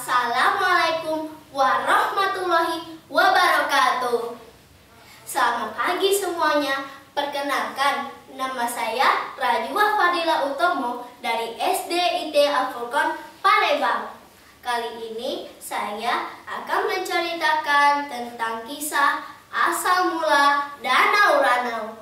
Assalamualaikum warahmatullahi wabarakatuh. Selamat pagi semuanya. Perkenalkan, nama saya Rajwa Fadila Utomo dari SD IT Al-Furqon, Palembang. Kali ini saya akan menceritakan tentang kisah asal mula Danau Ranau.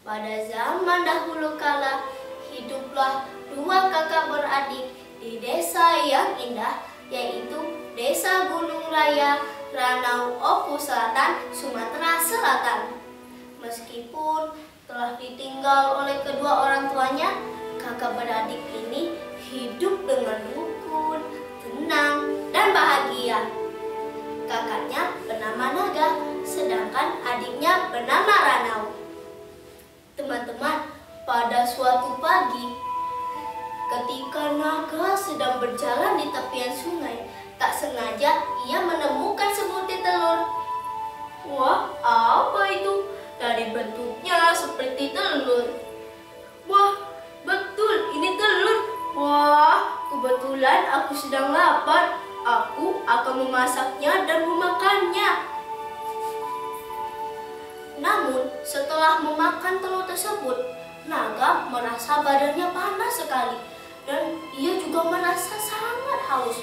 Pada zaman dahulu kala, hiduplah dua kakak beradik di desa yang indah, yaitu Desa Gunung Raya, Ranau Oku Selatan, Sumatera Selatan. Meskipun telah ditinggal oleh kedua orang tuanya, kakak beradik ini hidup dengan rukun, tenang, dan bahagia. Kakaknya bernama Naga, sedangkan adiknya bernama Ranau. Teman-teman, pada suatu pagi, ketika Naga sedang berjalan di tepian sungai, tak sengaja ia menemukan sebutir telur. Wah, apa itu? Dari bentuknya seperti telur. Wah, betul, ini telur. Wah, kebetulan aku sedang lapar. Aku akan memasaknya dan memakannya. Namun, setelah memakan telur tersebut, Naga merasa badannya panas sekali. Dan ia juga merasa sangat haus.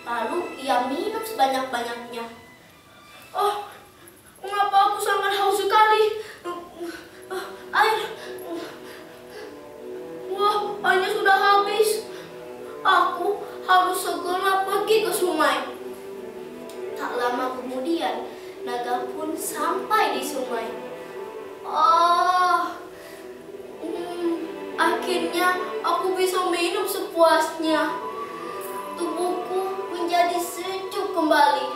Lalu ia minum sebanyak-banyaknya. Oh, mengapa aku sangat haus sekali? Air. Wah, airnya sudah habis. Aku harus segera pergi ke sungai. Tak lama kemudian, Naga pun sampai di sungai. Akhirnya aku bisa minum sepuasnya. Tubuhku menjadi sejuk kembali.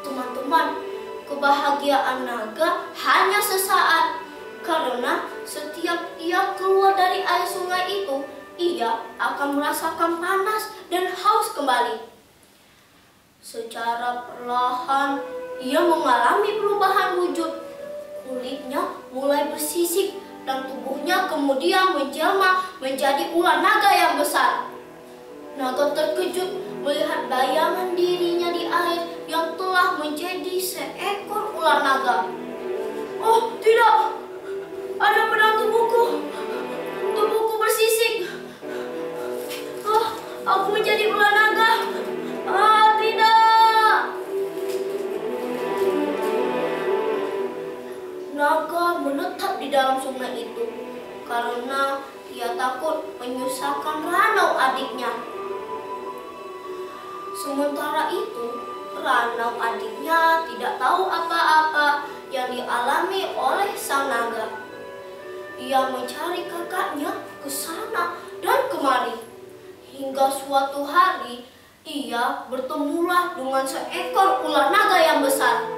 Teman-teman, kebahagiaan Naga hanya sesaat. Karena setiap ia keluar dari air sungai itu, ia akan merasakan panas dan haus kembali. Secara perlahan, ia mengalami perubahan wujud. Kulitnya mulai bersisik dan tubuhnya kemudian menjelma menjadi ular naga yang besar. Naga terkejut melihat bayangan dirinya di air yang telah menjadi seekor ular naga. Oh, tidak! Ada pada tubuhku. Tubuhku bersisik. Aku menjadi ular naga. Tidak! Naga menetap di dalam sungai itu karena ia takut menyusahkan Ranau adiknya. Sementara itu, Ranau adiknya tidak tahu apa-apa yang dialami oleh sang naga. Ia mencari kakaknya ke sana dan kemari. Hingga suatu hari, ia bertemulah dengan seekor ular naga yang besar.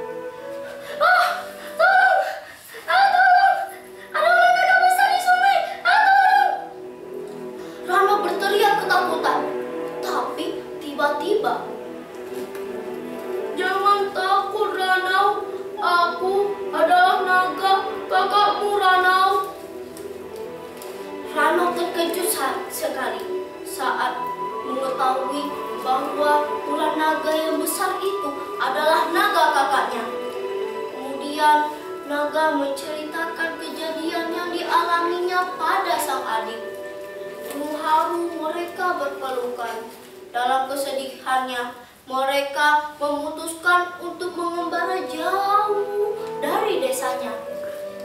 Tiba-tiba, jangan takut Ranau, aku adalah naga kakakmu Ranau. Ranau terkejut sekali saat mengetahui bahwa ular naga yang besar itu adalah naga kakaknya. Kemudian naga menceritakan kejadian yang dialaminya pada sang adik. Haru mereka berpelukan. Dalam kesedihannya, mereka memutuskan untuk mengembara jauh dari desanya.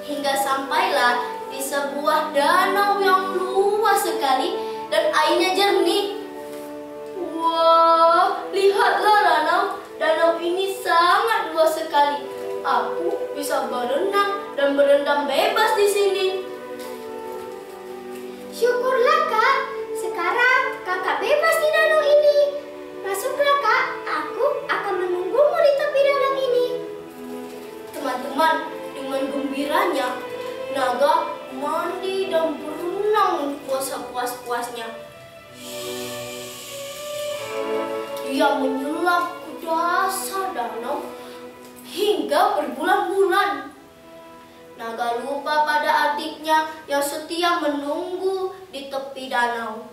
Hingga sampailah di sebuah danau yang luas sekali dan airnya jernih. Wah, lihatlah Ranau, danau ini sangat luas sekali. Aku bisa berenang dan berendam bebas di sini. Syukurlah Kak, sekarang kakak bebas di danau ini. Masuklah Kak, aku akan menunggumu di tepi danau ini. Teman-teman, dengan gembiranya, Naga mandi dan berenang puas-puasnya. Dia menyelam ke dasar danau hingga berbulan-bulan. Naga lupa pada adiknya yang setia menunggu di tepi danau.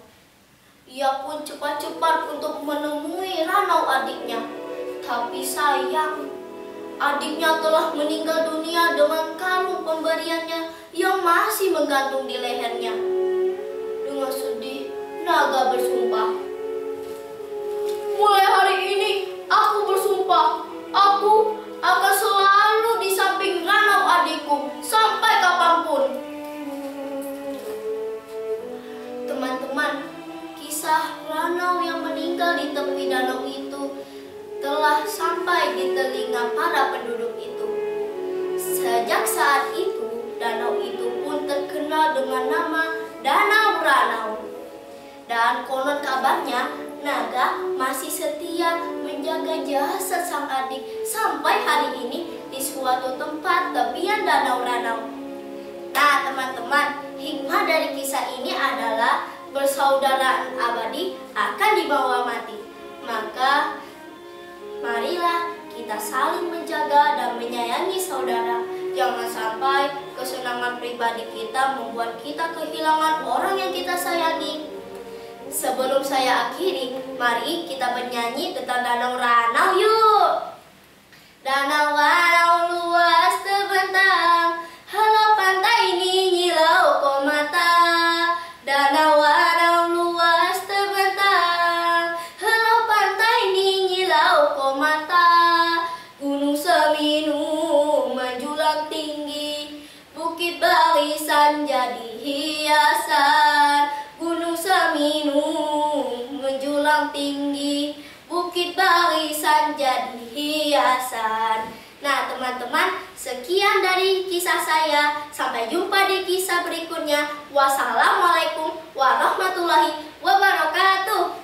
Ia pun cepat-cepat untuk menemui Ranau adiknya. Tapi sayang, adiknya telah meninggal dunia dengan kalung pemberiannya yang masih menggantung di lehernya. Dengan sedih, naga bersumpah, mulai hari ini aku bersumpah, aku akan selalu di samping Ranau adikku sampai kapanpun. Teman-teman, kisah Ranau yang meninggal di tepi danau itu telah sampai di telinga para penduduk itu. Sejak saat itu, danau itu pun terkenal dengan nama Danau Ranau. Dan konon kabarnya, naga masih setia menjaga jasad sang adik sampai hari ini di suatu tempat tepian Danau Ranau. Nah teman-teman, hikmah dari kisah ini adalah persaudaraan abadi akan dibawa mati. Maka marilah kita saling menjaga dan menyayangi saudara. Jangan sampai kesenangan pribadi kita membuat kita kehilangan orang yang kita sayangi. Sebelum saya akhiri, mari kita bernyanyi tentang Danau Ranau yuk. Danau Ranau luas terbentang, halau pantai nyilau komata. Danau Ranau luas terbentang, halau pantai nyilau komata. Gunung Semeru menjulang tinggi, bukit barisan jadi hiasan. Gunung Semeru menjulang tinggi, bukit barisan jadi hiasan. Nah teman-teman, sekian dari kisah saya. Sampai jumpa di kisah berikutnya. Wassalamualaikum warahmatullahi wabarakatuh.